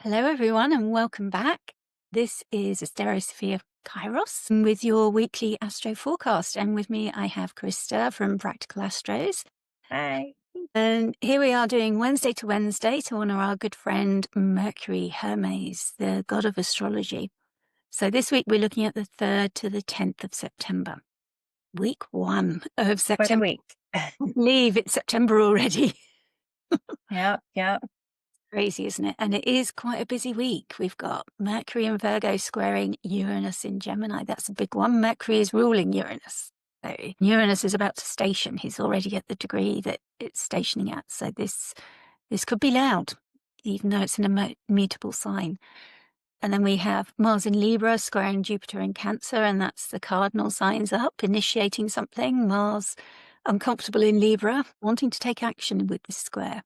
Hello, everyone, and welcome back. This is Sophia Kairos with your weekly astro forecast. And with me, I have Krista from Practical Astros. Hi. And here we are doing Wednesday to Wednesday to honor our good friend Mercury Hermes, the god of astrology. So this week, we're looking at the 3rd to the 10th of September. Week 1 of Quite a September. week. I believe it's September already. Yep. Crazy, isn't it? And it is quite a busy week. We've got Mercury in Virgo squaring Uranus in Gemini. That's a big one. Mercury is ruling Uranus. So Uranus is about to station. He's already at the degree that it's stationing at. So this could be loud, even though it's an immutable sign. And then we have Mars in Libra squaring Jupiter in Cancer, and that's the cardinal signs up, initiating something. Mars uncomfortable in Libra, wanting to take action with this square.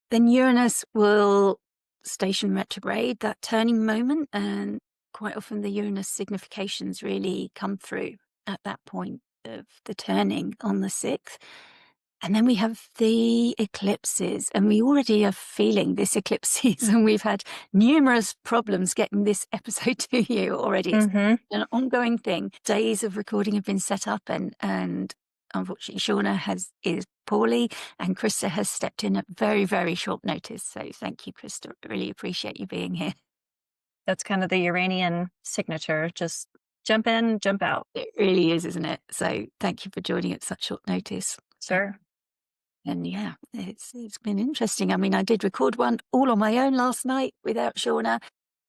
Then Uranus will station retrograde, that turning moment, and quite often the Uranus significations really come through at that point of the turning on the 6th. And then we have the eclipses, and we already are feeling this eclipse season. We've had numerous problems getting this episode to you already. It's an ongoing thing. Days of recording have been set up, and unfortunately, Shauna is poorly, and Krista has stepped in at very, very short notice. So thank you, Krista. Really appreciate you being here. That's kind of the Uranian signature. Just jump in, jump out. It really is, isn't it? So thank you for joining at such short notice. Sure. And yeah, it's been interesting. I mean, I did record one all on my own last night without Shauna,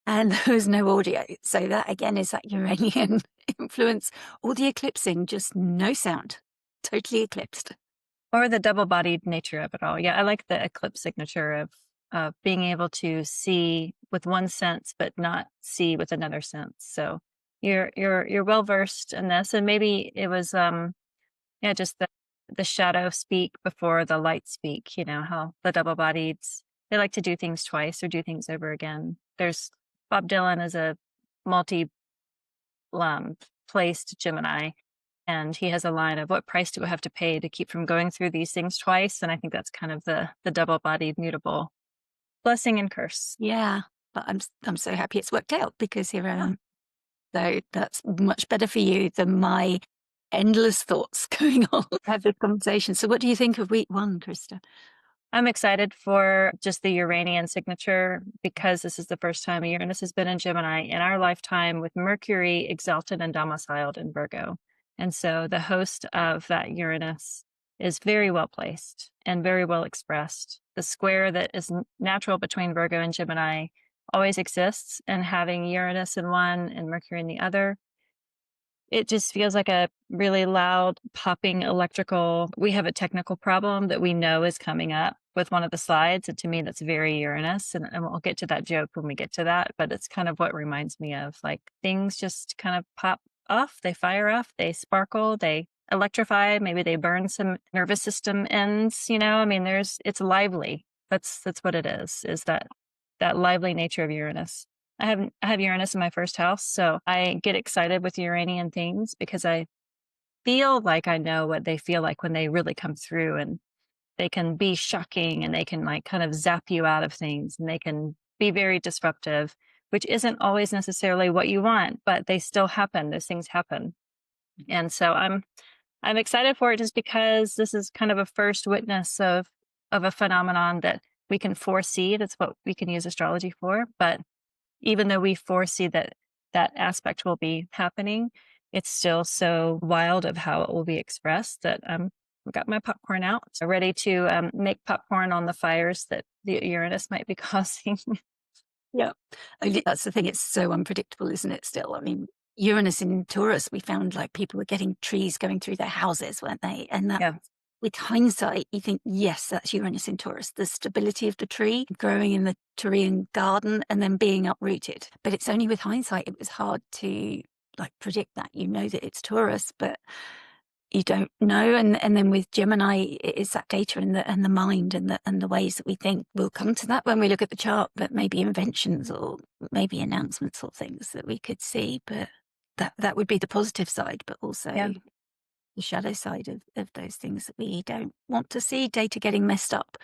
and there was no audio. So that again is that Uranian influence, or the eclipsing, just no sound, totally eclipsed. Or the double-bodied nature of it all. Yeah, I like the eclipse signature of being able to see with one sense, but not see with another sense. So you're well versed in this, and maybe it was just the shadow speak before the light speak. You know how the double-bodieds, they like to do things twice or do things over again. There's Bob Dylan is a multi placed Gemini, and he has a line of, what price do I have to pay to keep from going through these things twice? And I think that's kind of the double-bodied mutable blessing and curse. Yeah, but I'm so happy it's worked out because here I am. So that's much better for you than my endless thoughts going on. Have this conversation. So what do you think of week 1, Krista? I'm excited for just the Uranian signature because this is the first time Uranus has been in Gemini in our lifetime, with Mercury exalted and domiciled in Virgo. And so the host of that Uranus is very well placed and very well expressed. The square that is natural between Virgo and Gemini always exists, and having Uranus in one and Mercury in the other, it just feels like a really loud popping electrical. We have a technical problem that we know is coming up with one of the slides. And to me, that's very Uranus. And we'll get to that joke when we get to that. But it's kind of what reminds me of, like, things just kind of pop off, they fire off, they sparkle, they electrify, maybe they burn some nervous system ends, I mean, it's lively. That's what it is that lively nature of Uranus. I have Uranus in my first house, so I get excited with Uranian things because I feel like I know what they feel like when they really come through, and they can be shocking, and they can, like, kind of zap you out of things, and they can be very disruptive, which isn't always necessarily what you want, but they still happen. Those things happen. And so I'm excited for it just because this is kind of a first witness of a phenomenon that we can foresee. That's what we can use astrology for. But even though we foresee that that aspect will be happening, it's still so wild of how it will be expressed that I've got my popcorn out, so ready to make popcorn on the fires that the Uranus might be causing. Yeah. That's the thing. It's so unpredictable, isn't it, still? I mean, Uranus in Taurus, we found like people were getting trees going through their houses, weren't they? And that, Yeah. with hindsight, you think, yes, that's Uranus in Taurus, the stability of the tree growing in the Taurian garden and then being uprooted. But it's only with hindsight, it was hard to predict that. You know that it's Taurus, but you don't know. And then with Gemini, it is that data and the mind and the ways that we think. We'll come to that when we look at the chart, but maybe inventions or maybe announcements or things that we could see. But that would be the positive side, but also the shadow side of those things that we don't want to see, data getting messed up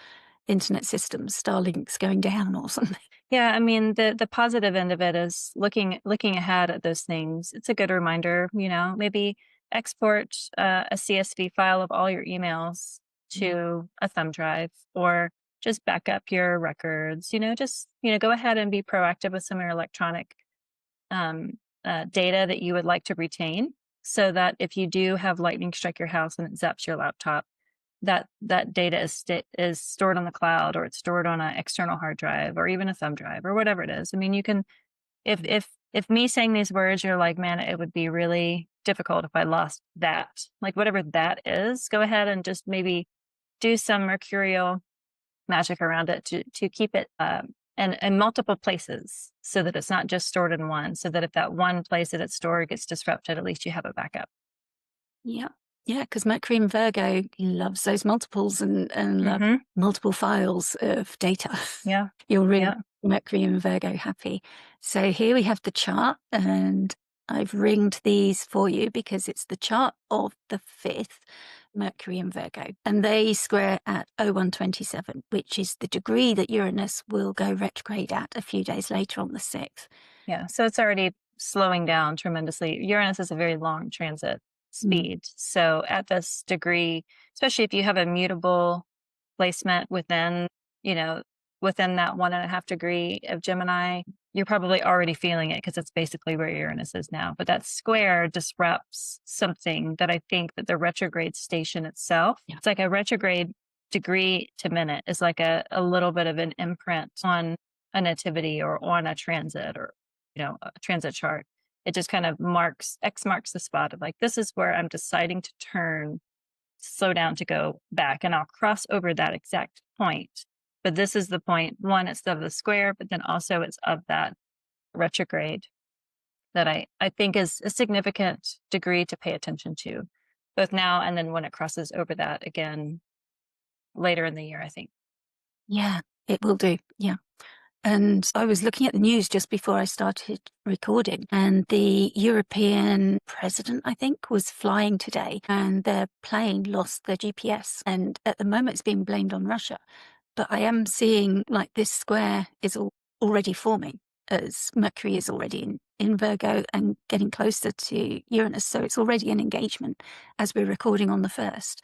internet systems, Starlink's going down or something. Yeah, I mean, the positive end of it is looking ahead at those things. It's a good reminder, maybe export a CSV file of all your emails Mm. to a thumb drive, or just back up your records. Just go ahead and be proactive with some of your electronic um, data that you would like to retain, so that if you do have lightning strike your house and it zaps your laptop, that data is stored on the cloud, or it's stored on an external hard drive, or even a thumb drive, or whatever it is. I mean, you can, if me saying these words, you're like, man, it would be really difficult if I lost that, like whatever that is. Go ahead and just maybe do some mercurial magic around it to keep it in multiple places, so that it's not just stored in one, so that if that one place that it's stored gets disrupted, at least you have a backup. Yeah. Yeah, because Mercury in Virgo loves those multiples and love Hmm. multiple files of data. Yeah. You're really Yeah. Mercury in Virgo happy. So here we have the chart, and I've ringed these for you because it's the chart of the 5th, Mercury in Virgo. And they square at 0127, which is the degree that Uranus will go retrograde at a few days later on the 6th. Yeah, so it's already slowing down tremendously. Uranus is a very long transit Mm. speed. So at this degree, especially if you have a mutable placement you know, within that 1.5 degree of Gemini, you're probably already feeling it because it's basically where Uranus is now. But that square disrupts something that I think that the retrograde station itself, Yeah. it's like a retrograde degree to minute is like a little bit of an imprint on a nativity or on a transit, or a transit chart. It just kind of marks the spot of like, this is where I'm deciding to turn, slow down to go back, and I'll cross over that exact point. But this is the point. One, it's of the square, but then also it's of that retrograde that I think is a significant degree to pay attention to, both now and then when it crosses over that again later in the year, I think. Yeah, it will do. Yeah. And I was looking at the news just before I started recording, and the European president, I think, was flying today, and their plane lost their GPS. And at the moment, it's being blamed on Russia. But I am seeing like this square is already forming, as Mercury is already in Virgo and getting closer to Uranus. So it's already an engagement as we're recording on the 1st.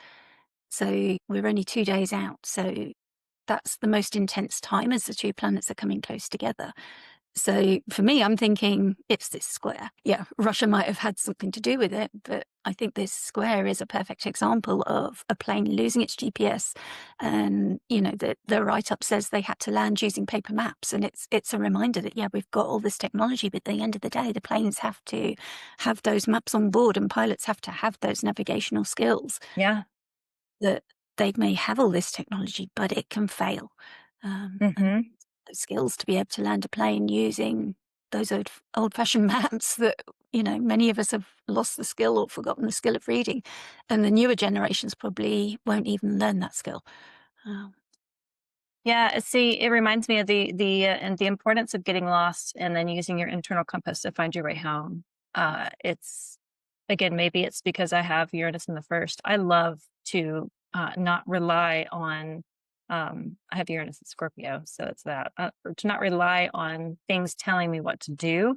So we're only 2 days out. So that's the most intense time as the two planets are coming close together. So for me, I'm thinking it's this square. Yeah, Russia might have had something to do with it, but I think this square is a perfect example of a plane losing its GPS. And, the write-up says they had to land using paper maps. And it's a reminder that, yeah, we've got all this technology, but at the end of the day, the planes have to have those maps on board and pilots have to have those navigational skills. Yeah. That they may have all this technology, but it can fail. And Hmm. the skills to be able to land a plane using those old-fashioned maps that, many of us have lost the skill or forgotten the skill of reading, and the newer generations probably won't even learn that skill. Um, Yeah, see, it reminds me of the importance of getting lost and then using your internal compass to find your way home. It's again, maybe it's because I have Uranus in the first. I love to not rely on. I have Uranus in Scorpio, so it's that to not rely on things telling me what to do.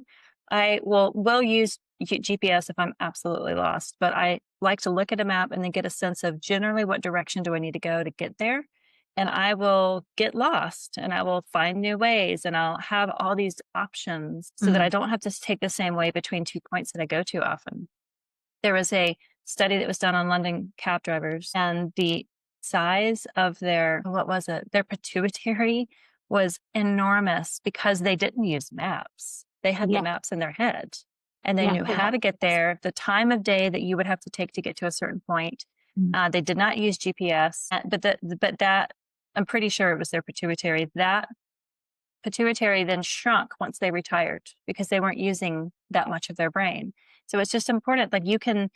I will use GPS if I'm absolutely lost, but I like to look at a map and then get a sense of generally what direction do I need to go to get there, and I will get lost and I will find new ways, and I'll have all these options so that I mm, don't have to take the same way between 2 points that I go to often. There was a study that was done on London cab drivers, and the size of what was it? Their pituitary was enormous because they didn't use maps. They had the yeah, maps in their head and they yeah, knew how to get there, the time of day that you would have to take to get to a certain point. mm, They did not use GPS, but that I'm pretty sure it was their pituitary. That pituitary then shrunk once they retired because they weren't using that much of their brain. So it's just important. Like you can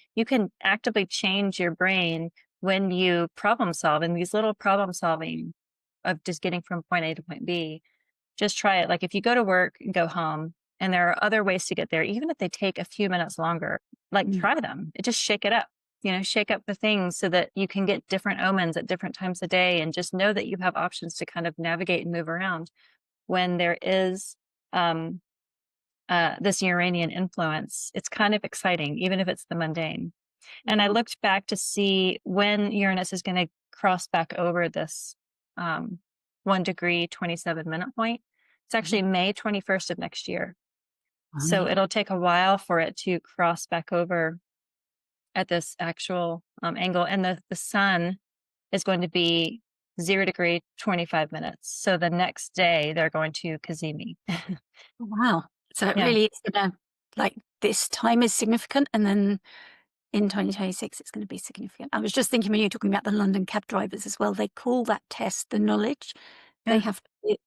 actively change your brain when you problem solve, and these little problem solving of just getting from point A to point B. Just try it. Like if you go to work and go home and there are other ways to get there, even if they take a few minutes longer, like mm. try them. Just shake it up. shake up the things so that you can get different omens at different times of day, and just know that you have options to kind of navigate and move around when there is um, this Uranian influence. It's kind of exciting, even if it's the mundane. And I Yeah. looked back to see when Uranus is going to cross back over this 1 degree 27 minute point. It's Mhm. actually May 21st of next year. So Right. it'll take a while for it to cross back over at this actual angle. And the sun is going to be 0 degree 25 minutes. So the next day they're going to Kazemi. Wow. So it Yeah. really is gonna, like, this time is significant, and then in 2026, it's gonna be significant. I was just thinking when you were talking about the London cab drivers as well, they call that test the knowledge. Yeah.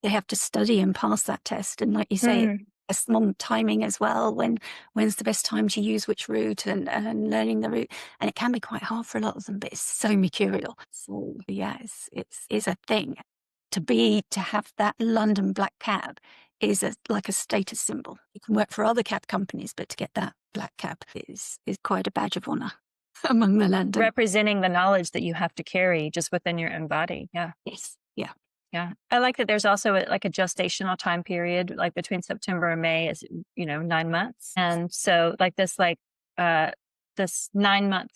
They have to study and pass that test, and like you say, it Mm. tests them on timing as well, when's the best time to use which route, and learning the route, and it can be quite hard for a lot of them, but it's so mercurial. So, yeah, it's a thing. To have that London black cab is like a status symbol. You can work for other cab companies, but to get that black cab is quite a badge of honor among the London. Representing the knowledge that you have to carry just within your own body. Yeah. Yes. Yeah. Yeah. I like that there's also like a gestational time period, like between September and May is, 9 months. And so uh, this 9 month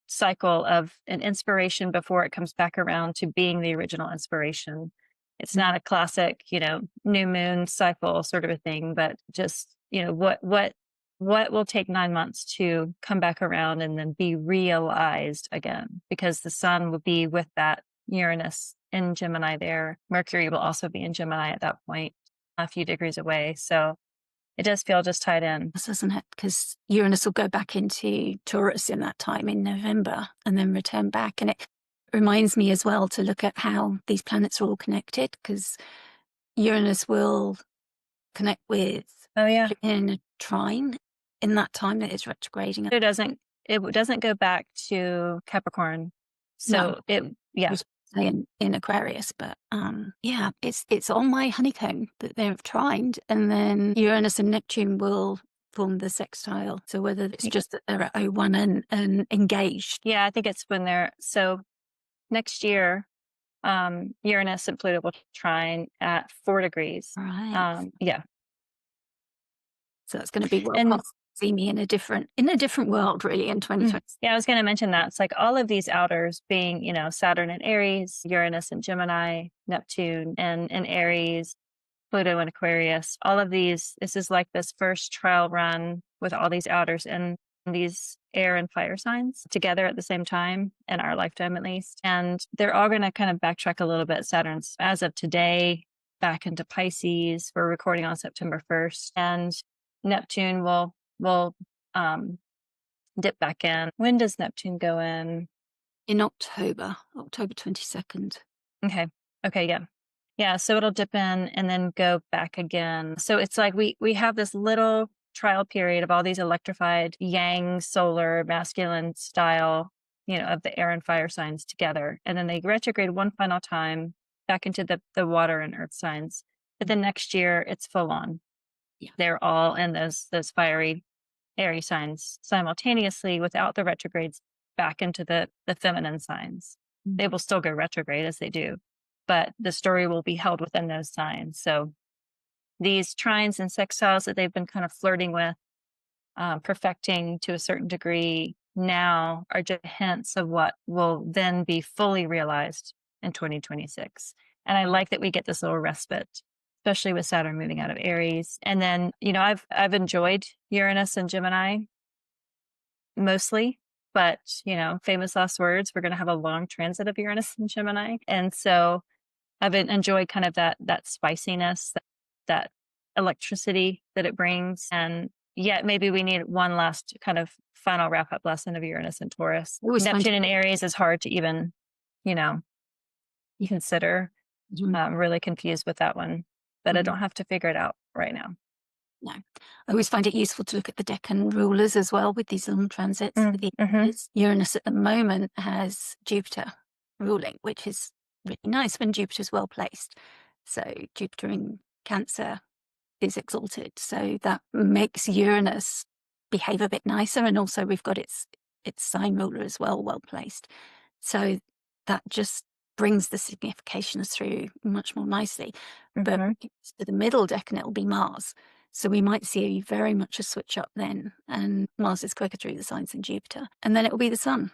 cycle of an inspiration before it comes back around to being the original inspiration. It's Mm. not a classic, new moon cycle sort of a thing, but just, what will take 9 months to come back around and then be realized again, because the sun will be with that Uranus in Gemini there. Mercury will also be in Gemini at that point, a few degrees away. So it does feel just tied in. Doesn't it? Because Uranus will go back into Taurus in that time in November and then return back. And it reminds me as well to look at how these planets are all connected, because Uranus will connect with Oh yeah. Pluto in a trine in that time that it's retrograding. It doesn't go back to Capricorn. No, So it yeah. was say in Aquarius, but yeah, it's on my honeycomb that they've trined, and then Uranus and Neptune will form the sextile. So whether it's Y just that they're at O1 and engaged. yeah, I think it's when they're so next year, Uranus and Pluto will trine at 4 degrees. Right. Yeah, So that's going to be well and past see me in a different world really in 2020. yeah, I was gonna mention that. It's like all of these outers being, Saturn in Aries, Uranus in Gemini, Neptune in Aries, Pluto and Aquarius, all of these, this is like this first trial run with all these outers and these air and fire signs together at the same time in our lifetime, at least. And they're all going to kind of backtrack a little bit. Saturn's, as of today, back into Pisces. We're recording on September 1st. And Neptune will um, dip back in. When does Neptune go in? In October 22nd. Okay. Okay. Yeah. Yeah. So it'll dip in and then go back again. So it's like we have this little trial period of all these electrified yang, solar, masculine style, of the air and fire signs together. And then they retrograde one final time back into the water and earth signs. But then next year it's full on. Yeah. They're all in those fiery, airy signs simultaneously without the retrogrades back into the feminine signs. Mm. They will still go retrograde as they do, but the story will be held within those signs. So these trines and sextiles that they've been kind of flirting with, perfecting to a certain degree now are just hints of what will then be fully realized in 2026. And I like that we get this little respite, especially with Saturn moving out of Aries. And then, I've enjoyed Uranus and Gemini mostly, but famous last words, we're going to have a long transit of Uranus and Gemini. And so I've enjoyed kind of that spiciness, that electricity that it brings. And yet maybe we need one last kind of final wrap up lesson of Uranus and Taurus. I always find Neptune and Aries is hard to even, you know, consider. it. I'm really confused with that one, but I Mhm. don't have to figure it out right now. No. I always find it useful to look at the Decan rulers as well with these long transits. With the Mm-hmm. Uranus at the moment has Jupiter ruling, which is really nice when Jupiter's well placed. So Jupiter in Cancer is exalted. So that makes Uranus behave a bit nicer. And also we've got its its sign ruler as well placed. So that just brings the significations through much more nicely. But Mhm. when it gets to the middle decan, it'll be Mars. So we might see very much a switch up then, and Mars is quicker through the signs than Jupiter. And then it will be the Sun.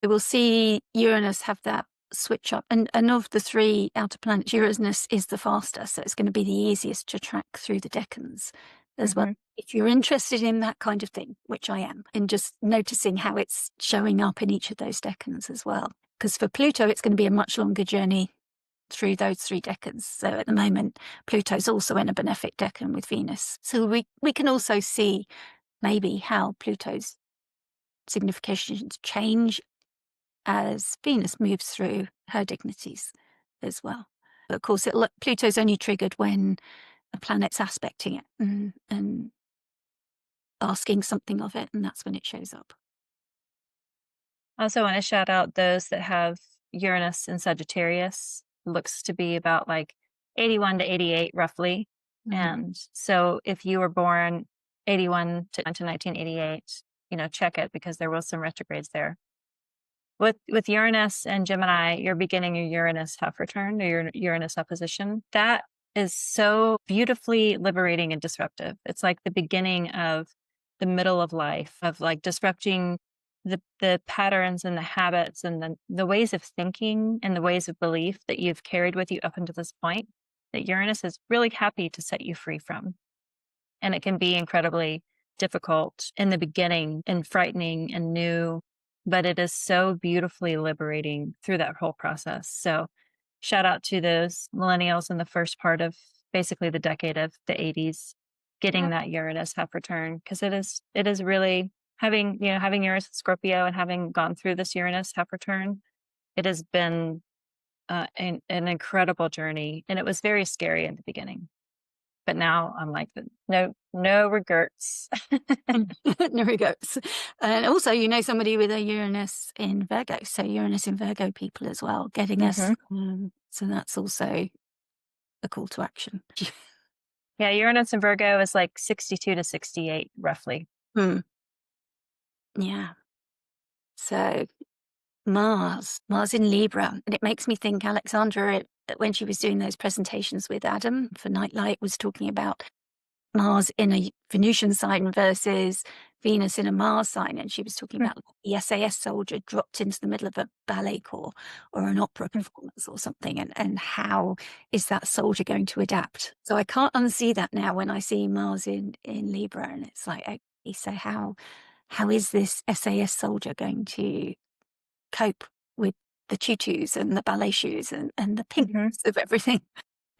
So we'll see Uranus have that switch up. And of the three outer planets, Uranus is the faster, so it's going to be the easiest to track through the decans as well. Mhm. If you're interested in that kind of thing, which I am, in just noticing how it's showing up in each of those decans as well. Because for Pluto, it's going to be a much longer journey through those three decans. So at the moment, Pluto's also in a benefic decan with Venus. So we can also see maybe how Pluto's significations change as Venus moves through her dignities as well. But of course, Pluto's only triggered when a planet's aspecting it and asking something of it, and that's when it shows up. I also want to shout out those that have Uranus in Sagittarius. Looks to be about like 81 to 88 roughly. Mm. And so if you were born 81 to 1988, check it because there was some retrogrades there. With Uranus and Gemini, you're beginning your Uranus half return or your Uranus opposition. That is so beautifully liberating and disruptive. It's like the beginning of the middle of life, of like disrupting the patterns and the habits and the ways of thinking and the ways of belief that you've carried with you up until this point, that Uranus is really happy to set you free from. And it can be incredibly difficult in the beginning and frightening and new, but it is so beautifully liberating through that whole process. So, shout out to those millennials in the first part of basically the decade of the 80s Yeah. getting that Uranus half return because it is really having Uranus in Scorpio and having gone through this Uranus half return, it has been an incredible journey, and it was very scary in the beginning. But now I'm like, no regrets. There he goes. And also, somebody with a Uranus in Virgo. So Uranus in Virgo people as well, getting us. Mhm. So that's also a call to action. Yeah, Uranus in Virgo is like 62 to 68 roughly. Hmm. Yeah. So Mars in Libra. And it makes me think Alexandra, when she was doing those presentations with Adam for Nightlight, was talking about Mars in a Venusian sign versus Venus in a Mars sign. And she was talking Mm, about the SAS soldier dropped into the middle of a ballet corps or an opera mm, performance or something. And how is that soldier going to adapt? So I can't unsee that now when I see Mars in Libra. And it's like, okay, so how is this SAS soldier going to cope with the tutus and the ballet shoes and the pinks mhm. of everything?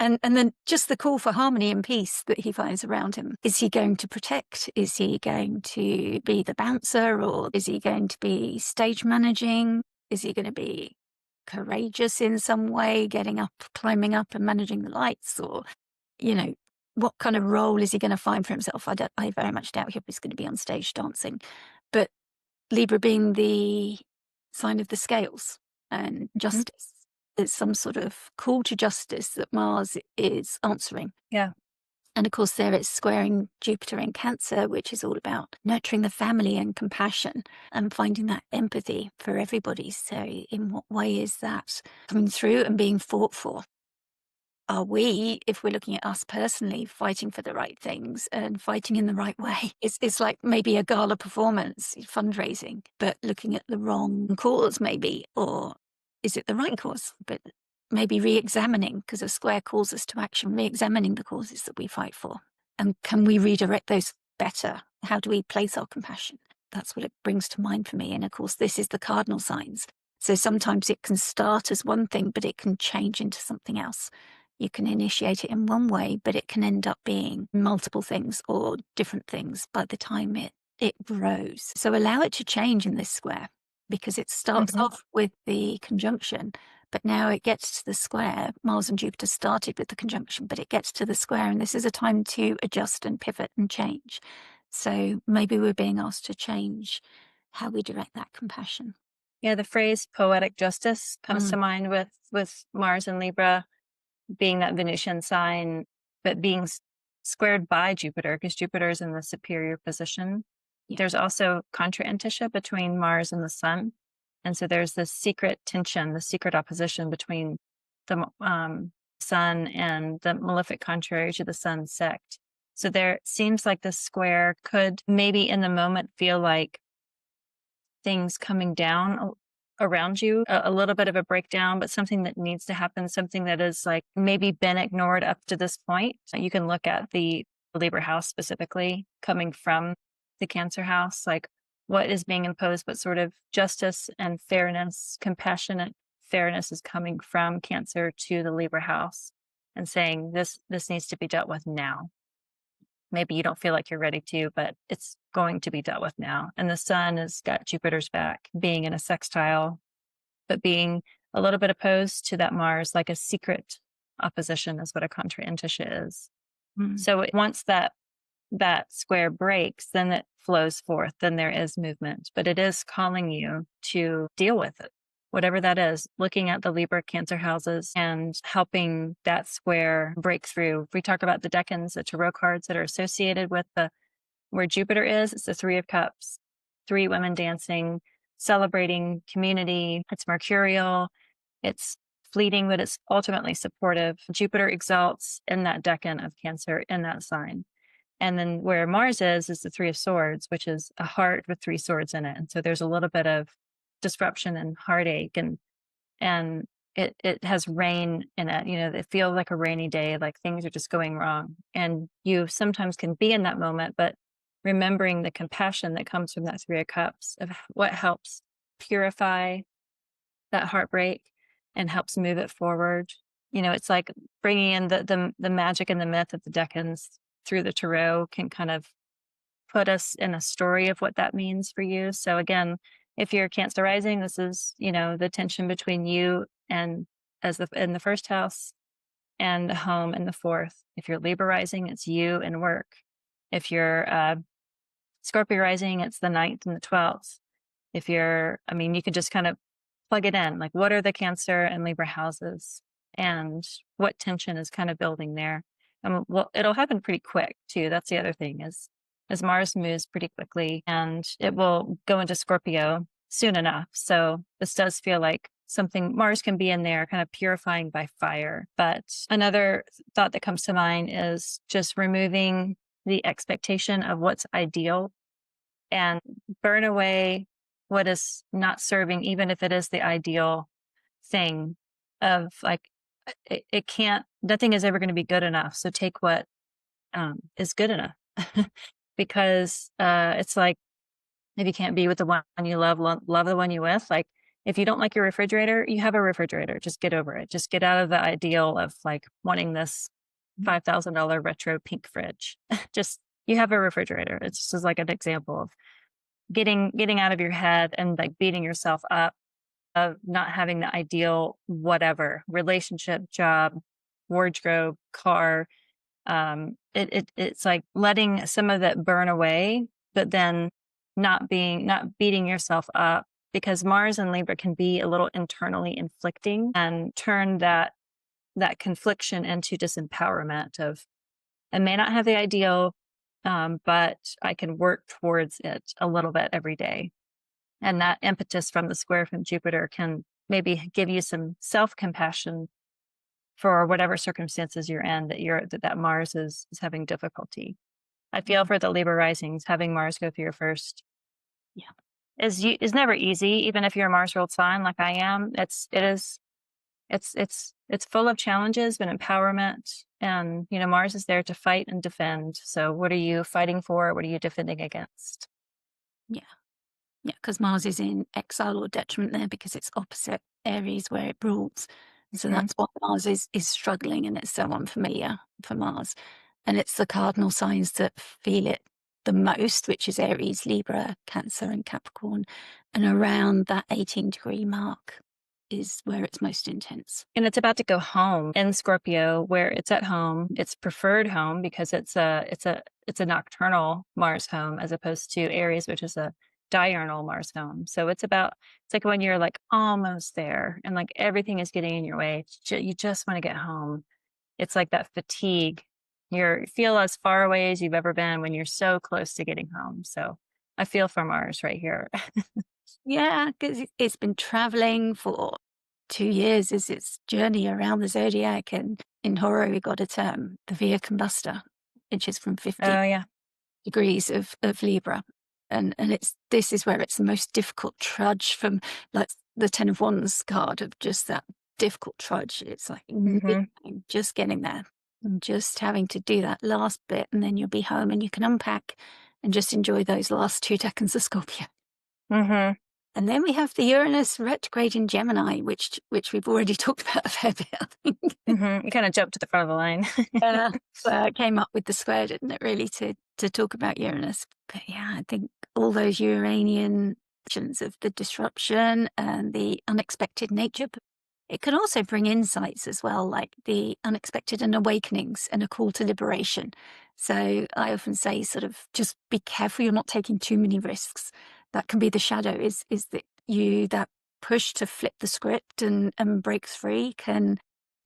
And then just the call for harmony and peace that he finds around him. Is he going to protect? Is he going to be the bouncer, or is he going to be stage managing? Is he going to be courageous in some way, getting up, climbing up and managing the lights? Or, you know, what kind of role is he going to find for himself? I very much doubt he's going to be on stage dancing. But Libra being the sign of the scales and Mhm. justice. It's some sort of call to justice that Mars is answering. Yeah. And of course, there it's squaring Jupiter in Cancer, which is all about nurturing the family and compassion and finding that empathy for everybody. So, in what way is that coming through and being fought for? Are we, if we're looking at us personally, fighting for the right things and fighting in the right way? It's like maybe a gala performance, fundraising, but looking at the wrong cause, maybe, or is it the right cause? But maybe re examining, because a square calls us to action, re examining the causes that we fight for. And can we redirect those better? How do we place our compassion? That's what it brings to mind for me. And of course, this is the cardinal signs. So sometimes it can start as one thing, but it can change into something else. You can initiate it in one way, but it can end up being multiple things or different things by the time it grows. So allow it to change in this square because it starts Mhm. off with the conjunction, but now it gets to the square. Mars and Jupiter started with the conjunction, but it gets to the square, and this is a time to adjust and pivot and change. So maybe we're being asked to change how we direct that compassion. Yeah, the phrase poetic justice comes to Mm. mind with Mars and Libra being that Venusian sign, but being squared by Jupiter because Jupiter is in the superior position. Yeah. There's also contra-indicia between Mars and the Sun. And so there's this secret tension, the secret opposition between the Sun and the malefic contrary to the Sun sect. So there seems like the square could maybe in the moment feel like things coming down around you, a little bit of a breakdown, but something that needs to happen, something that is like maybe been ignored up to this point. So you can look at the Libra house specifically coming from the Cancer house, like what is being imposed, what sort of justice and fairness, compassionate fairness is coming from Cancer to the Libra house and saying this needs to be dealt with now. Maybe you don't feel like you're ready to, but it's going to be dealt with now. And the Sun has got Jupiter's back, being in a sextile, but being a little bit opposed to that Mars, like a secret opposition is what a contra-indicia is. Mm. So once that square breaks, then it flows forth, then there is movement, but it is calling you to deal with it. Whatever that is, looking at the Libra Cancer houses and helping that square break through. If we talk about the decans, the tarot cards that are associated with the where Jupiter is, it's the Three of Cups, three women dancing, celebrating community. It's mercurial, it's fleeting, but it's ultimately supportive. Jupiter exalts in that decan of Cancer in that sign. And then where Mars is the Three of Swords, which is a heart with three swords in it. And so there's a little bit of disruption and heartache and it has rain in it. You know, it feels like a rainy day, like things are just going wrong. And you sometimes can be in that moment, but remembering the compassion that comes from that Three of Cups of what helps purify that heartbreak and helps move it forward. You know, it's like bringing in the magic and the myth of the decans through the tarot can kind of put us in a story of what that means for you. So again, if you're Cancer rising, this is, you know, the tension between you and in the first house and the home in the fourth. If you're Libra rising, it's you and work. If you're Scorpio rising, it's the ninth and the 12th. If you're, I mean, you can just kind of plug it in. Like, what are the Cancer and Libra houses and what tension is kind of building there? And well, it'll happen pretty quick too. That's the other thing is as Mars moves pretty quickly and it will go into Scorpio soon enough. So this does feel like something Mars can be in there kind of purifying by fire. But another thought that comes to mind is just removing the expectation of what's ideal and burn away what is not serving, even if it is the ideal thing of like, it can't, nothing is ever going to be good enough. So take what is good enough because it's like, if you can't be with the one you love, love the one you with. Like, if you don't like your refrigerator, you have a refrigerator. Just get over it. Just get out of the ideal of like wanting this $5,000 retro pink fridge. Just you have a refrigerator. It's just like an example of getting out of your head and like beating yourself up of not having the ideal whatever relationship, job, wardrobe, car. It's like letting some of that burn away, but then not beating yourself up because Mars and Libra can be a little internally inflicting and turn that confliction into disempowerment of I may not have the ideal, but I can work towards it a little bit every day. And that impetus from the square from Jupiter can maybe give you some self-compassion for whatever circumstances you're in that Mars is having difficulty. I feel for the Libra risings, having Mars go through your first Yeah. is never easy, even if you're a Mars ruled sign like I am. It's full of challenges, but empowerment. And you know, Mars is there to fight and defend. So what are you fighting for? What are you defending against? Yeah. Yeah, because Mars is in exile or detriment there because it's opposite Aries where it rules. So Mhm. that's why Mars is struggling and it's so unfamiliar for Mars. And it's the cardinal signs that feel it the most, which is Aries, Libra, Cancer, and Capricorn. And around that 18-degree mark is where it's most intense. And it's about to go home in Scorpio, where it's at home. It's preferred home because it's a nocturnal Mars home as opposed to Aries, which is a diurnal Mars home. So it's like when you're like almost there and like everything is getting in your way. You just want to get home. It's like that fatigue. You feel as far away as you've ever been when you're so close to getting home. So I feel for Mars right here. Yeah, because it's been traveling for 2 years as its journey around the zodiac. And in horror, we got a term, the Via Combusta, which is from 50 Oh yeah. degrees of Libra. And this is where it's the most difficult trudge from like the Ten of Wands card of just that difficult trudge. It's like Hmm. just getting there and just having to do that last bit, and then you'll be home and you can unpack and just enjoy those last 2 decades of Scorpio. Hmm. And then we have the Uranus retrograde in Gemini, which we've already talked about a fair bit, I think. Hmm. You kind of jumped to the front of the line. uh, came up with the square, didn't it, really, to talk about Uranus. But yeah, I think all those Uranian actions of the disruption and the unexpected nature. But it can also bring insights as well, like the unexpected and awakenings and a call to liberation. So I often say, sort of, just be careful you're not taking too many risks. That can be the shadow. Is that that push to flip the script and break free can,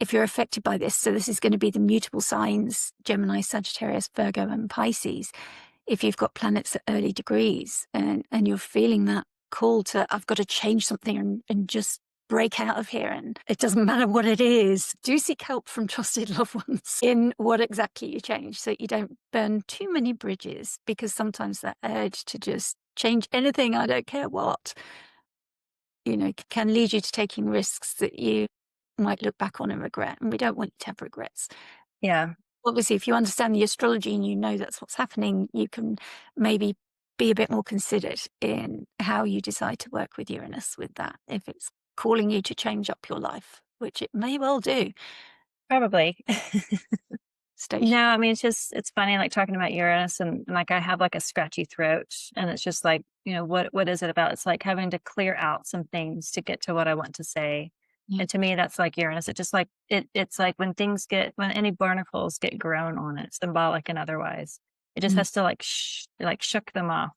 if you're affected by this, so this is going to be the mutable signs, Gemini, Sagittarius, Virgo, and Pisces. If you've got planets at early degrees and you're feeling that call to, I've got to change something and just break out of here, and it doesn't matter what it is, do seek help from trusted loved ones in what exactly you change so you don't burn too many bridges, because sometimes that urge to just change anything, I don't care what, can lead you to taking risks that you might look back on and regret. And we don't want you to have regrets. Yeah, Obviously, if you understand the astrology and you know that's what's happening, you can maybe be a bit more considered in how you decide to work with Uranus with that. If it's calling you to change up your life, which it may well do, probably. No, station. I mean, it's funny, like talking about Uranus and like I have like a scratchy throat and it's just like, what is it about? It's like having to clear out some things to get to what I want to say. Yeah. And to me, that's like Uranus. It just like it's like when any barnacles get grown on it, symbolic and otherwise, it just Mm. has to like shook them off.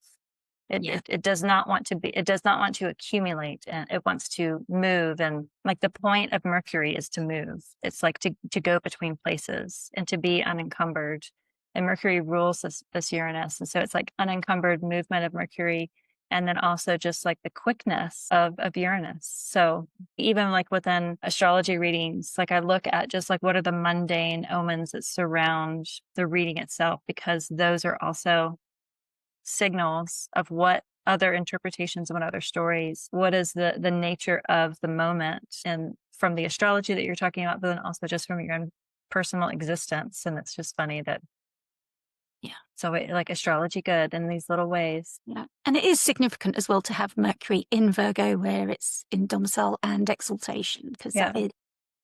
Yeah. It does not want to be, it does not want to accumulate, and it wants to move. And like the point of Mercury is to move. It's like to go between places and to be unencumbered. And Mercury rules this Uranus. And so it's like unencumbered movement of Mercury. And then also just like the quickness of Uranus. So even like within astrology readings, like I look at just like what are the mundane omens that surround the reading itself, because those are also signals of what other interpretations, what other stories, what is the nature of the moment, and from the astrology that you're talking about, but then also just from your own personal existence. And it's just funny that Yeah. so like astrology good in these little ways. Yeah. And it is significant as well to have Mercury in Virgo, where it's in domicile and exaltation, because Yeah. that is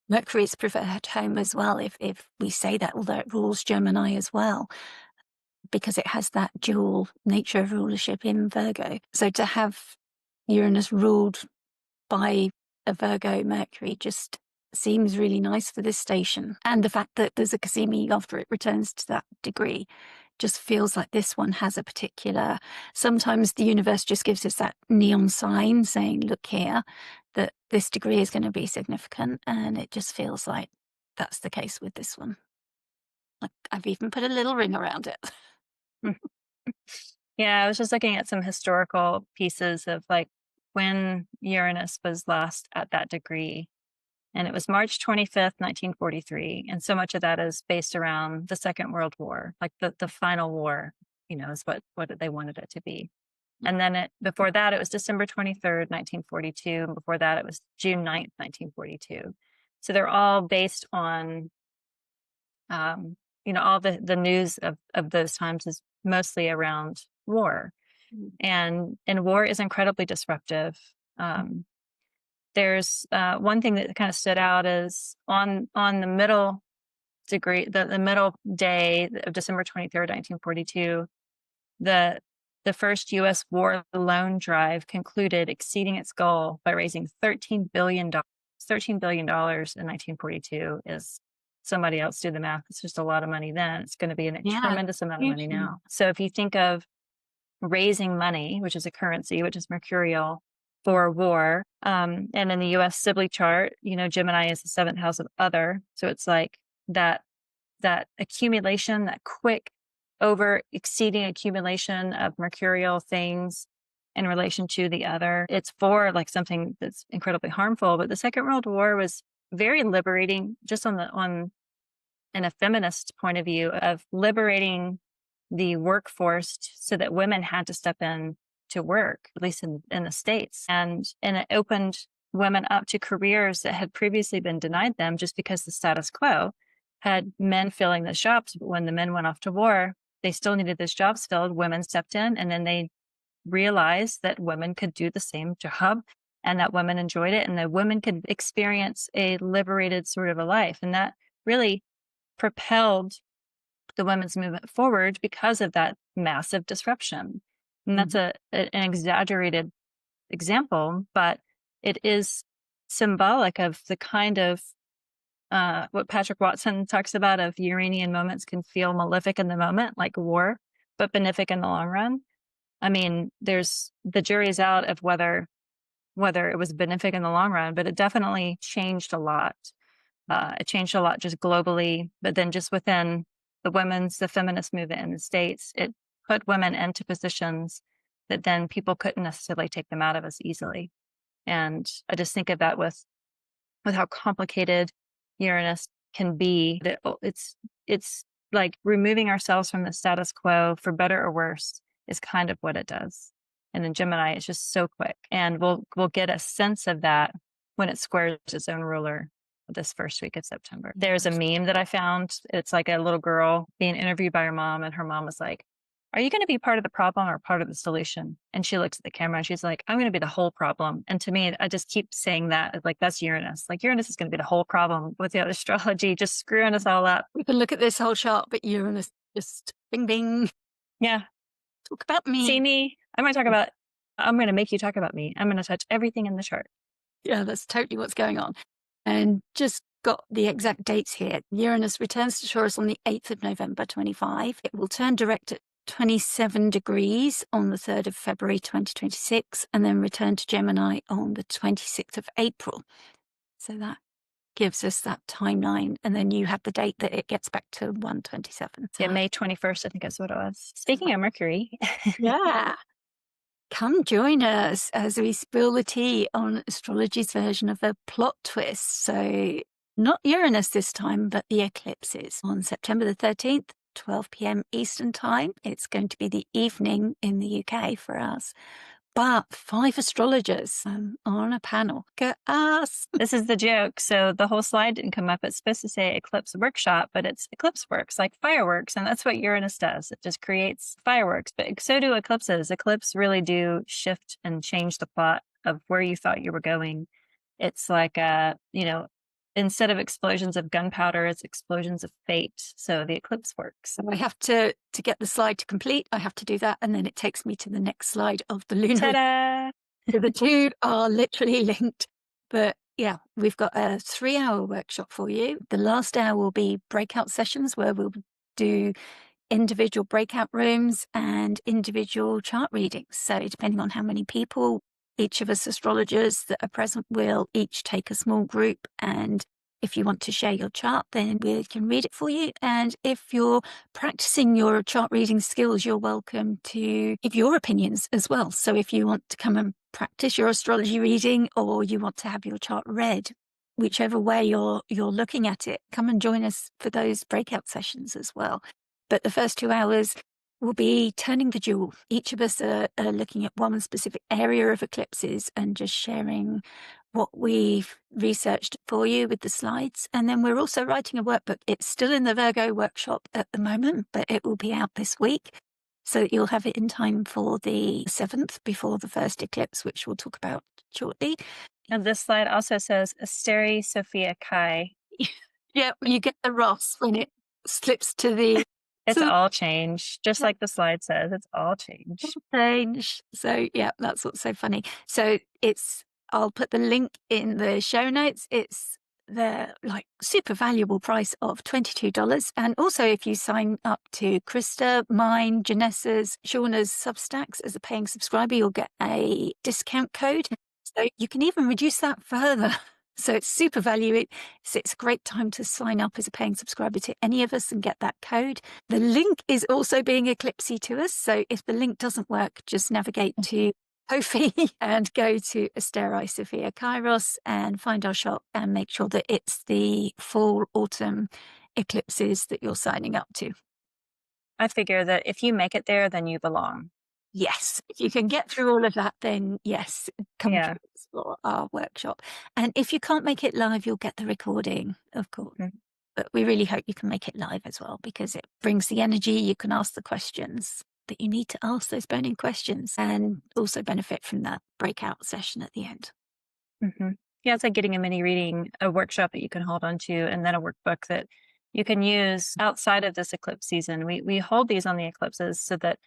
Mercury's preferred home as well, if we say that, although it rules Gemini as well, because it has that dual nature of rulership in Virgo. So to have Uranus ruled by a Virgo Mercury just seems really nice for this station. And the fact that there's a Cassimi after it returns to that degree just feels like this one has a particular, sometimes the universe just gives us that neon sign saying, look here, that this degree is going to be significant. And it just feels like that's the case with this one. Like I've even put a little ring around it. Mm. Yeah, I was just looking at some historical pieces of like when Uranus was last at that degree. And it was March 25th, 1943. And so much of that is based around the Second World War, like the final war, is what they wanted it to be. And then before that, it was December 23rd, 1942. And before that, it was June 9th, 1942. So they're all based on, all the news of those times is mostly around war. And war is incredibly disruptive. Um, there's one thing that kind of stood out is on the middle degree, the middle day of December 23rd, 1942, the the first U.S. war loan drive concluded, exceeding its goal by raising $13 billion. $13 billion in 1942 is, somebody else do the math. It's just a lot of money then. It's going to be a Yeah. tremendous amount of money Huge. now. So if you think of raising money, which is a currency, which is mercurial for war. And in the US Sibley chart, Gemini is the seventh house of other. So it's like that accumulation, that quick over exceeding accumulation of mercurial things in relation to the other. It's for like something that's incredibly harmful. But the Second World War was very liberating, just on in a feminist point of view, of liberating the workforce so that women had to step in to work, at least in the States. And it opened women up to careers that had previously been denied them just because the status quo had men filling those jobs. But when the men went off to war, they still needed those jobs filled. Women stepped in, and then they realized that women could do the same job and that women enjoyed it and that women could experience a liberated sort of a life. And that really propelled the women's movement forward because of that massive disruption. And that's Mhm. an exaggerated example, but it is symbolic of the kind of what Patrick Watson talks about of Uranian moments can feel malefic in the moment, like war, but benefic in the long run. I mean, there's the jury's out of whether it was benefic in the long run, but it definitely changed a lot. It changed a lot just globally, but then just within the feminist movement in the States, it put women into positions that then people couldn't necessarily take them out of as easily. And I just think of that with how complicated Uranus can be. That it's like removing ourselves from the status quo for better or worse is kind of what it does. And in Gemini, it's just so quick, and we'll get a sense of that when it squares its own ruler this first week of September. There's a meme that I found. It's like a little girl being interviewed by her mom, and her mom was like, "Are you going to be part of the problem or part of the solution?" And she looks at the camera and she's like, "I'm going to be the whole problem." And to me, I just keep saying that, like, that's Uranus. Like, Uranus is going to be the whole problem with the astrology, just screwing us all up. We can look at this whole chart, but Uranus just bing, bing, Yeah. talk about See me. me. I'm going to make you talk about me. I'm going to touch everything in the chart. Yeah, that's totally what's going on. And just got the exact dates here. Uranus returns to Taurus on the 8th of November 25. It will turn direct at 27 degrees on the 3rd of February 2026, and then return to Gemini on the 26th of April. So that gives us that timeline. And then you have the date that it gets back to 127. Yeah, So, May 21st, I think that's what it was. Speaking of Mercury, yeah. Come join us as we spill the tea on astrology's version of a plot twist. So, not Uranus this time, but the eclipses on September the 13th, 12 p.m. Eastern Time. It's going to be the evening in the UK for us. But 5 astrologers on a panel. Get us. this is the joke. So the whole slide didn't come up. It's supposed to say Eclipse Workshop, but it's Eclipse Works, like fireworks. And that's what Uranus does. It just creates fireworks. But so do eclipses. Eclipses really do shift and change the plot of where you thought you were going. It's like, instead of explosions of gunpowder, it's explosions of fate. So the eclipse works. So I have to get the slide to complete. I have to do that. And then it takes me to the next slide of the lunar. Ta-da! So the two are literally linked. But yeah, we've got a 3-hour workshop for you. The last hour will be breakout sessions where we'll do individual breakout rooms and individual chart readings. So depending on how many people, each of us astrologers that are present will each take a small group. And if you want to share your chart, then we can read it for you. And if you're practicing your chart reading skills, you're welcome to give your opinions as well. So if you want to come and practice your astrology reading, or you want to have your chart read, whichever way you're looking at it, come and join us for those breakout sessions as well. But the first 2 hours will be turning the jewel. Each of us are looking at one specific area of eclipses and just sharing what we've researched for you with the slides. And then we're also writing a workbook. It's still in the Virgo workshop at the moment, but it will be out this week, so that you'll have it in time for the 7th before the first eclipse, which we'll talk about shortly. And this slide also says Asteri Sophia Chi. Yeah, you get the Ross when it slips to the It's to all change, just like the slide says. It's all change. change. So yeah, that's what's so funny. So I'll put the link in the show notes. It's the like super valuable price of $22. And also if you sign up to Krista, mine, Janessa's, Shauna's Substacks as a paying subscriber, you'll get a discount code. So you can even reduce that further. So it's super value. It's a great time to sign up as a paying subscriber to any of us and get that code. The link is also being eclipsy to us. So if the link doesn't work, just navigate to Ko-fi and go to Asterai Sophia Kairos and find our shop and make sure that it's the fall autumn eclipses that you're signing up to. I figure that if you make it there, then you belong. Yes, if you can get through all of that, then yes, come to Yeah. explore our workshop. And if you can't make it live, you'll get the recording, of course. Mhm. But we really hope you can make it live as well, because it brings the energy. You can ask the questions that you need to ask, those burning questions, and also benefit from that breakout session at the end. Yeah, it's like getting a mini reading, a workshop that you can hold on to, and then a workbook that you can use outside of this eclipse season. We hold these on the eclipses so that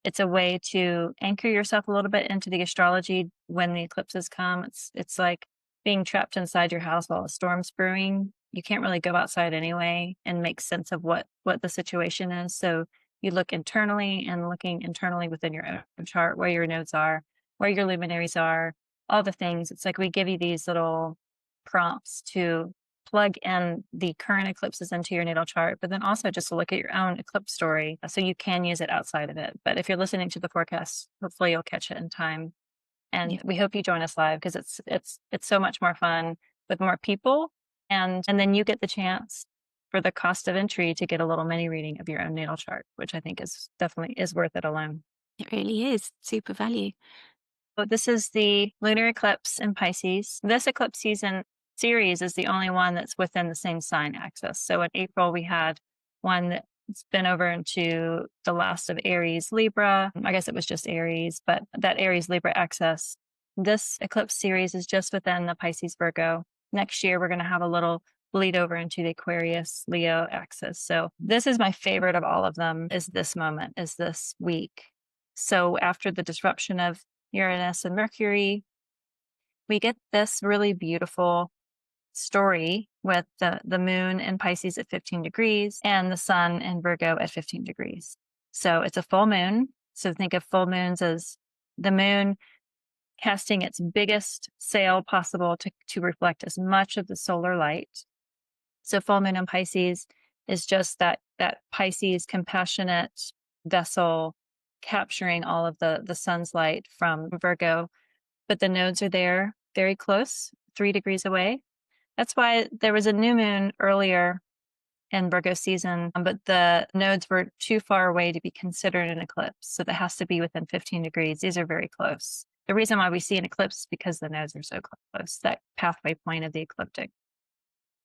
it's a way to anchor yourself a little bit into the astrology when the eclipses come. It's like being trapped inside your house while a storm's brewing. You can't really go outside anyway and make sense of what the situation is. So you look internally, and looking internally within your own chart, where your nodes are, where your luminaries are, all the things. It's like we give you these little prompts to plug in the current eclipses into your natal chart, but then also just to look at your own eclipse story so you can use it outside of it. But if you're listening to the forecast, hopefully you'll catch it in time. And Yeah, we hope you join us live, because it's so much more fun with more people. And then you get the chance for the cost of entry to get a little mini reading of your own natal chart, which I think is definitely is worth it alone. it really is super value. So this is the lunar eclipse in Pisces. This eclipse season series is the only one that's within the same sign axis. So in April, we had one that's been over into the last of Aries Libra. I guess it was just Aries, but that Aries Libra axis. This eclipse series is just within the Pisces Virgo. Next year, we're going to have a little bleed over into the Aquarius Leo axis. So this is my favorite of all of them, is this moment, is this week. So after the disruption of Uranus and Mercury, we get this really beautiful story with the moon in Pisces at 15 degrees and the sun in Virgo at 15 degrees. So it's a full moon. So think of full moons as the moon casting its biggest sail possible to reflect as much of the solar light. So full moon in Pisces is just that Pisces compassionate vessel capturing all of the sun's light from Virgo, but the nodes are there very close, 3 degrees away. That's why there was a new moon earlier in Virgo season, but the nodes were too far away to be considered an eclipse. So that has to be within 15 degrees. These are very close. The reason why we see an eclipse is because the nodes are so close, that pathway point of the ecliptic.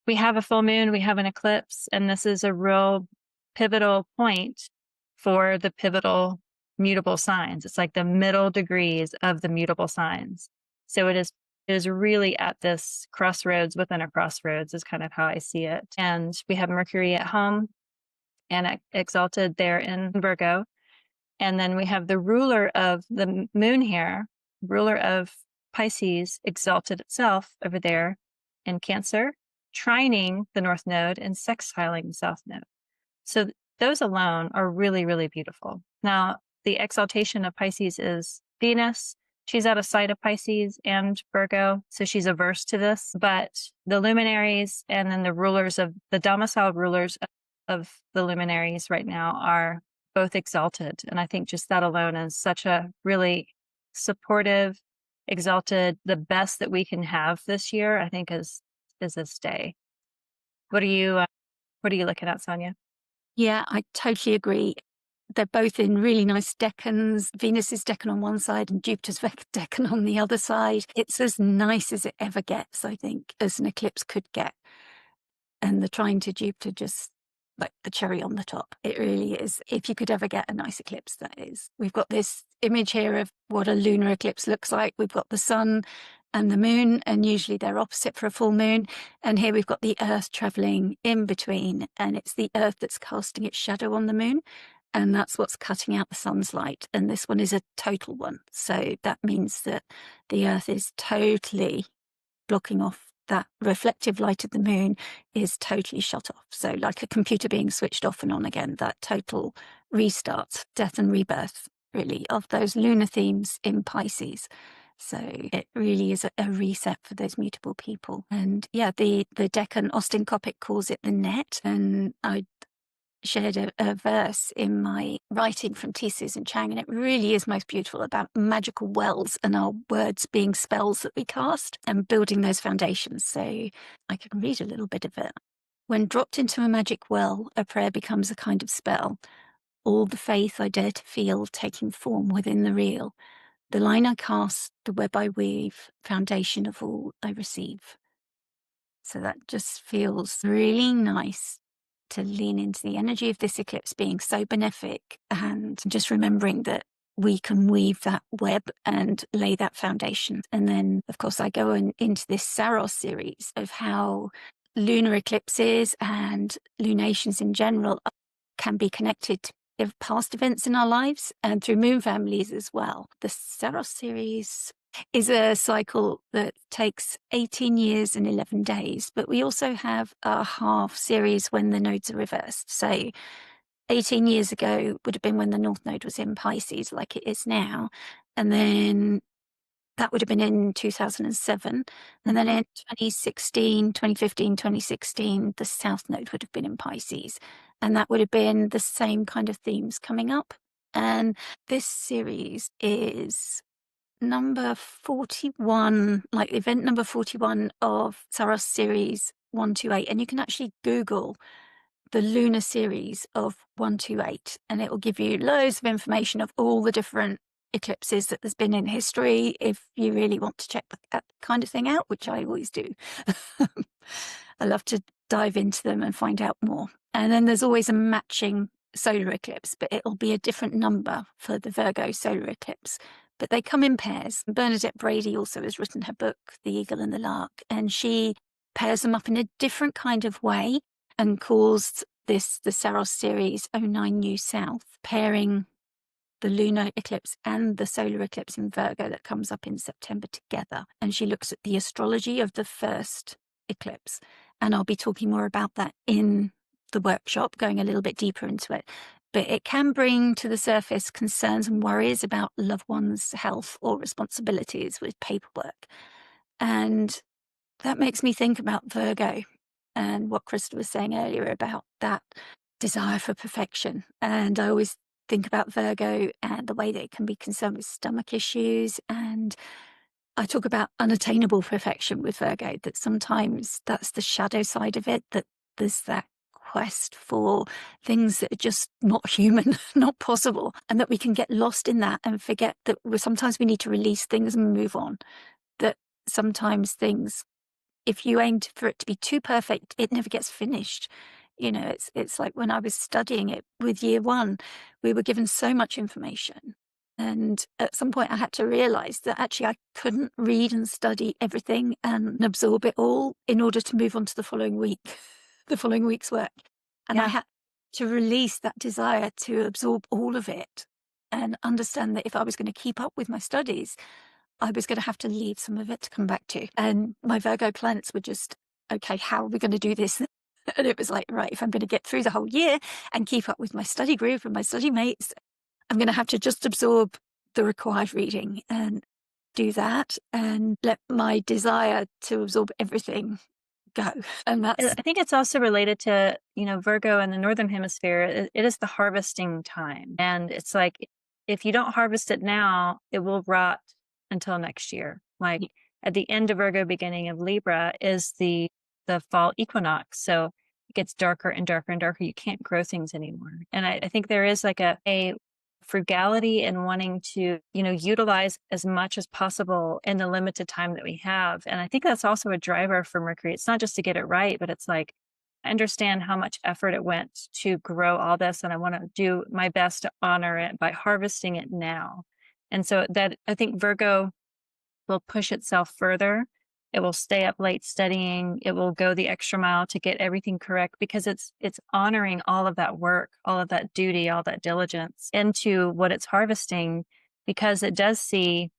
We have a full moon, we have an eclipse, and this is a real pivotal point for the pivotal mutable signs. It's like the middle degrees of the mutable signs. So it is really at this crossroads within a crossroads, is kind of how I see it. And we have Mercury at home and exalted there in Virgo. And then we have the ruler of the moon here, ruler of Pisces, exalted itself over there in Cancer, trining the North Node and sextiling the South Node. So those alone are really, really beautiful. Now, the exaltation of Pisces is Venus. She's out of sight of Pisces and Virgo, so she's averse to this. But the luminaries and then the rulers of the domiciled rulers of the luminaries right now are both exalted. And I think just that alone is such a really supportive, exalted, the best that we can have this year, I think is this day. What are you looking at, Sonia? Yeah, I totally agree. They're both in really nice decans. Venus is decan on one side and Jupiter's decan on the other side. It's as nice as it ever gets, I think, as an eclipse could get. And the trine to Jupiter just like the cherry on the top. It really is. If you could ever get a nice eclipse, that is. We've got this image here of what a lunar eclipse looks like. We've got the sun and the moon, and usually they're opposite for a full moon. And here we've got the Earth traveling in between, and it's the Earth that's casting its shadow on the moon. And that's what's cutting out the sun's light. And this one is a total one. So that means that the Earth is totally blocking off that reflective light of the moon is totally shut off. So like a computer being switched off and on again, that total restart, death and rebirth, really, of those lunar themes in Pisces. So it really is a reset for those mutable people. And yeah, the Deccan Austin Coppock calls it the net. And I shared a verse in my writing from T. Susan Chang, and it really is most beautiful about magical wells and our words being spells that we cast and building those foundations. So I can read a little bit of it. When dropped into a magic well, a prayer becomes a kind of spell. All the faith I dare to feel taking form within the real. The line I cast, the web I weave, foundation of all I receive. So that just feels really nice to lean into the energy of this eclipse being so benefic and just remembering that we can weave that web and lay that foundation. And then, of course, I go into this Saros series of how lunar eclipses and lunations in general can be connected to past events in our lives and through moon families as well. The Saros series is a cycle that takes 18 years and 11 days, but we also have a half series when the nodes are reversed. So 18 years ago would have been when the North Node was in Pisces, like it is now. And then that would have been in 2007. And then in 2016, 2015, 2016, the South Node would have been in Pisces. And that would have been the same kind of themes coming up. And this series is number 41, like event number 41 of Saros series 128. And you can actually Google the lunar series of 128, and it will give you loads of information of all the different eclipses that there's been in history if you really want to check that kind of thing out, which I always do. I love to dive into them and find out more. And then there's always a matching solar eclipse, but it'll be a different number for the Virgo solar eclipse. But they come in pairs. Bernadette Brady also has written her book, The Eagle and the Lark, and she pairs them up in a different kind of way and calls this the Saros series '09 New South, pairing the lunar eclipse and the solar eclipse in Virgo that comes up in September together. And she looks at the astrology of the first eclipse. And I'll be talking more about that in the workshop, going a little bit deeper into it. But it can bring to the surface concerns and worries about loved ones' health or responsibilities with paperwork. And that makes me think about Virgo and what Krista was saying earlier about that desire for perfection. And I always think about Virgo and the way that it can be concerned with stomach issues. And I talk about unattainable perfection with Virgo, that sometimes that's the shadow side of it, that there's that quest for things that are just not human, not possible, and that we can get lost in that and forget that sometimes we need to release things and move on. That sometimes things, if you aim for it to be too perfect, it never gets finished. You know, it's like when I was studying it with year one, we were given so much information. And at some point I had to realize that actually I couldn't read and study everything and absorb it all in order to move on to the following week, the following week's work. And I Yeah. had to release that desire to absorb all of it and understand that if I was going to keep up with my studies, I was going to have to leave some of it to come back to. And my Virgo planets were just, okay, how are we going to do this? And it was like, right, if I'm going to get through the whole year and keep up with my study group and my study mates, I'm going to have to just absorb the required reading and do that and let my desire to absorb everything go. And that's, I think it's also related to, Virgo in the Northern Hemisphere. It is the harvesting time. And it's like, if you don't harvest it now, it will rot until next year. Like at the end of Virgo, beginning of Libra is the fall equinox. So it gets darker and darker and darker. You can't grow things anymore. And I think there is like a frugality and wanting to, utilize as much as possible in the limited time that we have. And I think that's also a driver for Mercury. It's not just to get it right, but it's like, I understand how much effort it went to grow all this, and I want to do my best to honor it by harvesting it now. And so that I think Virgo will push itself further. It will stay up late studying. It will go the extra mile to get everything correct because it's honoring all of that work, all of that duty, all that diligence into what it's harvesting, because it does see,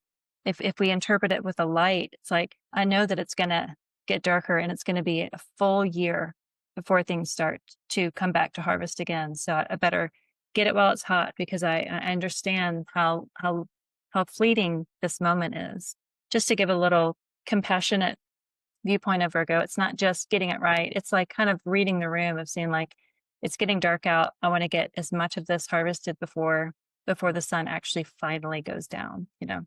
if we interpret it with a light, it's like, I know that it's going to get darker and it's going to be a full year before things start to come back to harvest again. So I better get it while it's hot, because I understand how fleeting this moment is. just to give a little compassionate viewpoint of Virgo, it's not just getting it right. It's like kind of reading the room of seeing like it's getting dark out. I want to get as much of this harvested before the sun actually finally goes down, you know.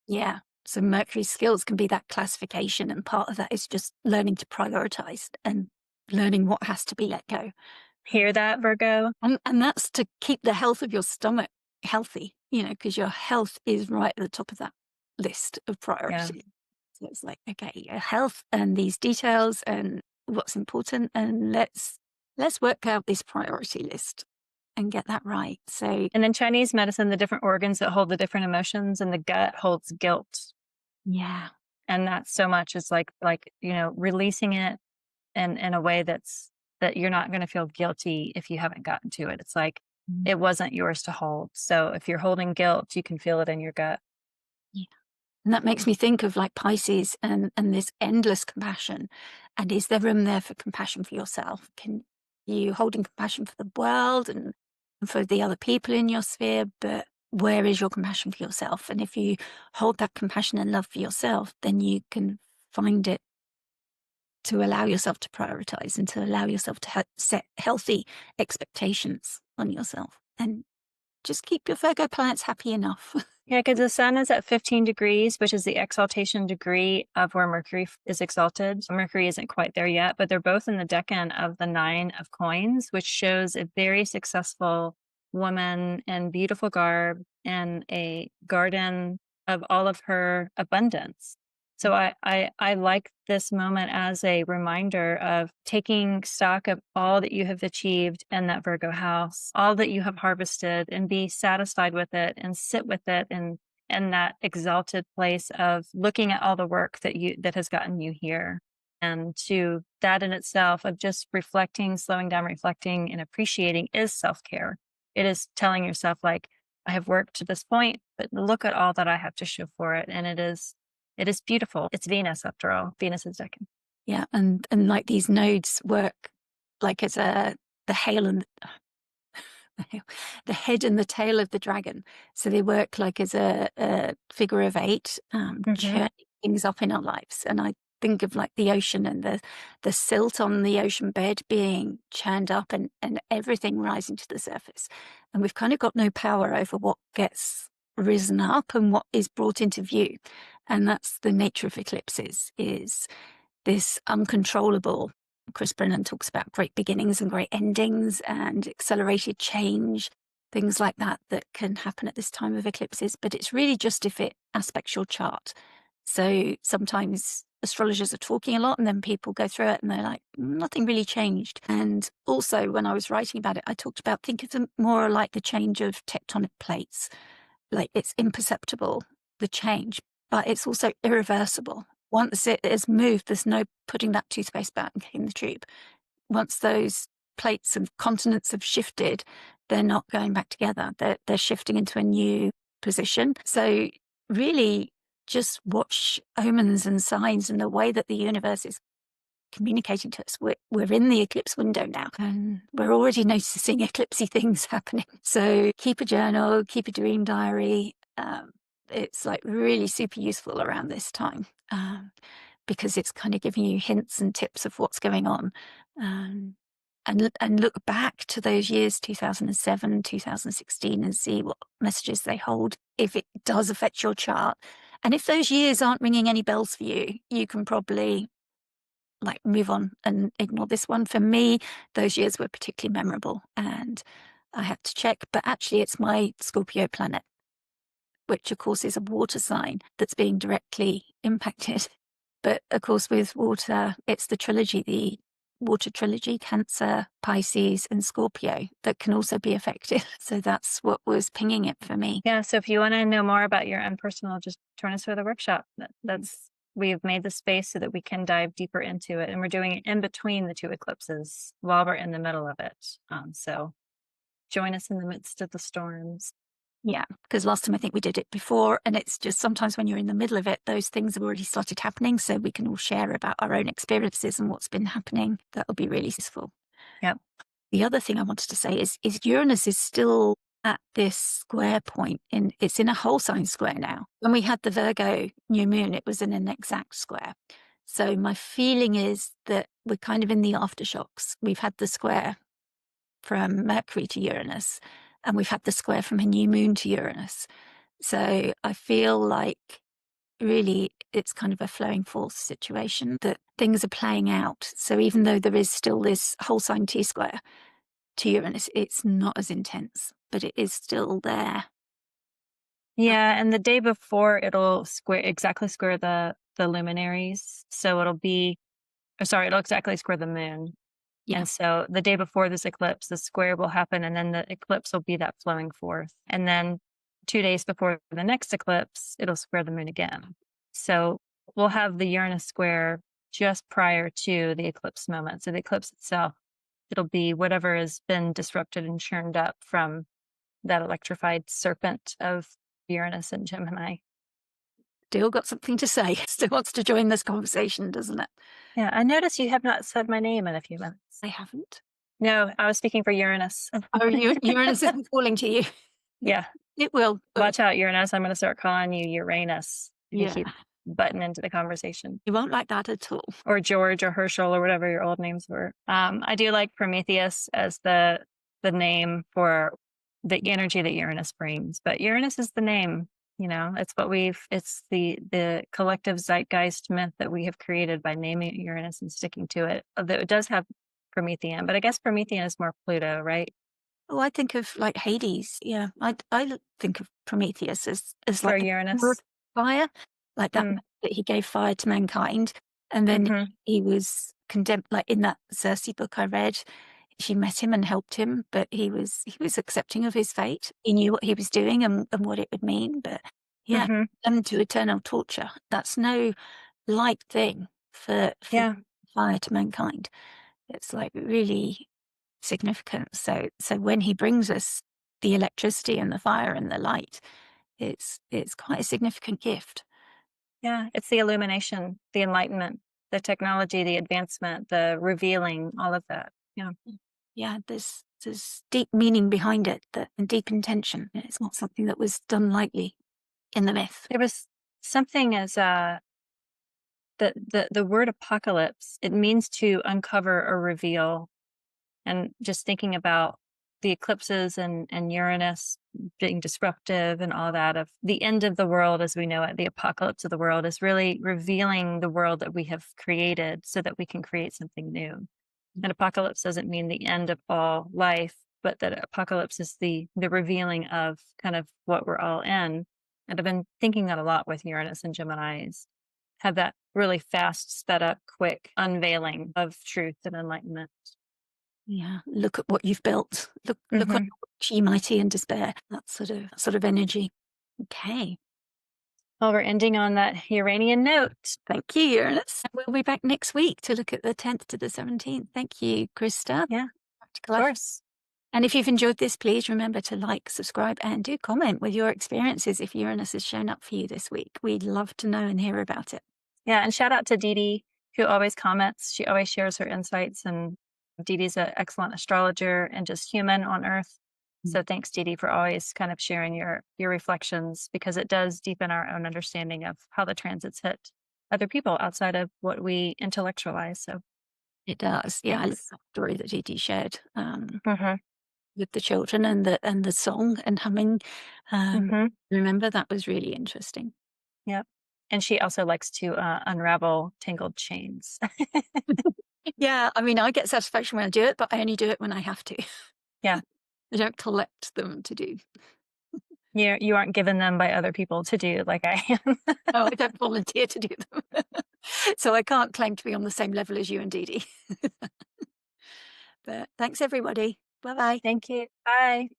Yeah. So Mercury's skills can be that classification, and part of that is just learning to prioritize and learning what has to be let go. Hear that, Virgo? And that's to keep the health of your stomach healthy, because your health is right at the top of that list of Yeah. priorities. So it's like, okay, your health and these details and what's important, and let's work out this priority list and get that right. So And in Chinese medicine, the different organs that hold the different emotions and the gut holds guilt. yeah. And that's so much is like, releasing it in a way that you're not going to feel guilty if you haven't gotten to it. It's like Mm. it wasn't yours to hold. So if you're holding guilt, you can feel it in your gut. Yeah. And that makes me think of like Pisces and this endless compassion. And is there room there for compassion for yourself? Can you holding compassion for the world and for the other people in your sphere? But where is your compassion for yourself? And if you hold that compassion and love for yourself, then you can find it to allow yourself to prioritize and to allow yourself to set healthy expectations on yourself and just keep your Virgo planets happy enough. Yeah, because the sun is at 15 degrees, which is the exaltation degree of where Mercury is exalted. So Mercury isn't quite there yet, but they're both in the decan of the nine of coins, which shows a very successful woman in beautiful garb in a garden of all of her abundance. So I like this moment as a reminder of taking stock of all that you have achieved in that Virgo house, all that you have harvested, and be satisfied with it and sit with it and in that exalted place of looking at all the work that has gotten you here. And to that in itself of just reflecting, slowing down, reflecting and appreciating is self-care. It is telling yourself like, I have worked to this point, but look at all that I have to show for it. And it is beautiful. It's Venus after all. Venus is decan. Yeah, and like these nodes work like as the hail and the hail- the head and the tail of the dragon. So they work like as a figure of eight, Mhm. churning things up in our lives. And I think of like the ocean and the silt on the ocean bed being churned up and everything rising to the surface. And we've kind of got no power over what gets risen up and what is brought into view. And that's the nature of eclipses is this uncontrollable. Chris Brennan talks about great beginnings and great endings and accelerated change, things like that that can happen at this time of eclipses. But it's really just if it aspects your chart. So sometimes astrologers are talking a lot and then people go through it and they're like, nothing really changed. And also, when I was writing about it, I talked about think of them more like the change of tectonic plates. Like it's imperceptible, the change, but it's also irreversible. Once it is moved, there's no putting that toothpaste back in the tube. Once those plates and continents have shifted, they're not going back together. They're shifting into a new position. So really just watch omens and signs and the way that the universe is communicating to us. We're in the eclipse window now and we're already noticing eclipsy things happening. So keep a journal, keep a dream diary. It's like really super useful around this time because it's kind of giving you hints and tips of what's going on. Um, and look back to those years 2007 2016 and see what messages they hold if it does affect your chart, and if those years aren't ringing any bells for you, you can probably like move on and ignore this one. For me, those years were particularly memorable and I had to check, but actually it's my Scorpio planet, which of course is a water sign that's being directly impacted. But of course, with water, it's the trilogy, the water trilogy, Cancer, Pisces, and Scorpio, that can also be affected. So that's what was pinging it for me. Yeah. So if you want to know more about your own personal, just join us for the workshop. We've made the space so that we can dive deeper into it. And we're doing it in between the two eclipses while we're in the middle of it. So join us in the midst of the storms. Yeah, because last time I think we did it before, and it's just sometimes when you're in the middle of it, those things have already started happening. So we can all share about our own experiences and what's been happening. That will be really useful. Yep. The other thing I wanted to say is Uranus is still at this square point it's in a whole sign square now. When we had the Virgo new moon, it was in an exact square. So my feeling is that we're kind of in the aftershocks. We've had the square from Mercury to Uranus, and we've had the square from a new moon to Uranus. So I feel like really it's kind of a flowing force situation that things are playing out. So even though there is still this whole sign T square to Uranus, it's not as intense, but it is still there. Uh, Yeah, and the day before it'll exactly square the luminaries. So it'll be sorry, it'll exactly square the moon. yeah, And so the day before this eclipse, the square will happen, and then the eclipse will be that flowing forth. And then 2 days before the next eclipse, it'll square the moon again. So we'll have the Uranus square just prior to the eclipse moment. So the eclipse itself, it'll be whatever has been disrupted and churned up from that electrified serpent of Uranus and Gemini. still got something to say. Still wants to join this conversation, doesn't it? Yeah, I notice you have not said my name in a few minutes. I haven't. No, I was speaking for Uranus. Oh, Uranus isn't calling to you. Yeah. It will. Watch out, Uranus. I'm gonna start calling you Uranus if you Yeah. keep butting into the conversation. You won't like that at all. Or George or Herschel or whatever your old names were. I do like Prometheus as the name for the energy that Uranus brings, but Uranus is the name. It's what it's the collective zeitgeist myth that we have created by naming it Uranus and sticking to it. Although it does have Promethean, but I guess Promethean is more Pluto, right? Oh, I think of like Hades. Yeah, think of Prometheus as For like the lord Uranus. of fire, like that Mm, that he gave fire to mankind, and then hmm he was condemned. Like in that Circe book I read, she met him and helped him, but he was accepting of his fate. He knew what he was doing and what it would mean, but yeah, hmm them to eternal torture. That's no light thing for Yeah. fire to mankind. It's like really significant. So when he brings us the electricity and the fire and the light, it's quite a significant gift. Yeah, it's the illumination, the enlightenment, the technology, the advancement, the revealing, all of that. Yeah. Yeah, there's deep meaning behind it and deep intention. It's not something that was done lightly in the myth. There was something as the word apocalypse, it means to uncover or reveal. And just thinking about the eclipses and Uranus being disruptive and all that of the end of the world as we know it, the apocalypse of the world is really revealing the world that we have created so that we can create something new. And apocalypse doesn't mean the end of all life, but that apocalypse is the revealing of kind of what we're all in. And I've been thinking that a lot with Uranus and Gemini's. Have that really fast, sped up, quick unveiling of truth and enlightenment. Yeah, look at what you've built. Look on Hmm. ye mighty in despair. That sort of energy. Okay. Well, we're ending on that Uranian note. Thank you, Uranus. We'll be back next week to look at the 10th to the 17th. Thank you, Krista. Yeah, Practical of Life. course. And if you've enjoyed this, please remember to like, subscribe, and do comment with your experiences if Uranus has shown up for you this week. We'd love to know and hear about it. Yeah, and shout out to Dee Dee, who always comments. She always shares her insights, and Dee Dee's an excellent astrologer and just human on Earth. Mm. So thanks, Dee Dee, for always kind of sharing your reflections because it does deepen our own understanding of how the transits hit other people outside of what we intellectualize. So It does. Yeah, I love thanks. that story that Dee shared Hmm. with the children and the song and humming. Hmm. Remember, that was really interesting. Yep. And she also likes to unravel tangled chains. Yeah, I mean, I get satisfaction when I do it, but I only do it when I have to. Yeah. I don't collect them to do. You aren't given them by other people to do like I am. No, I don't volunteer to do them. So I can't claim to be on the same level as you and Dee Dee. But thanks, everybody. Bye bye. Thank you. Bye.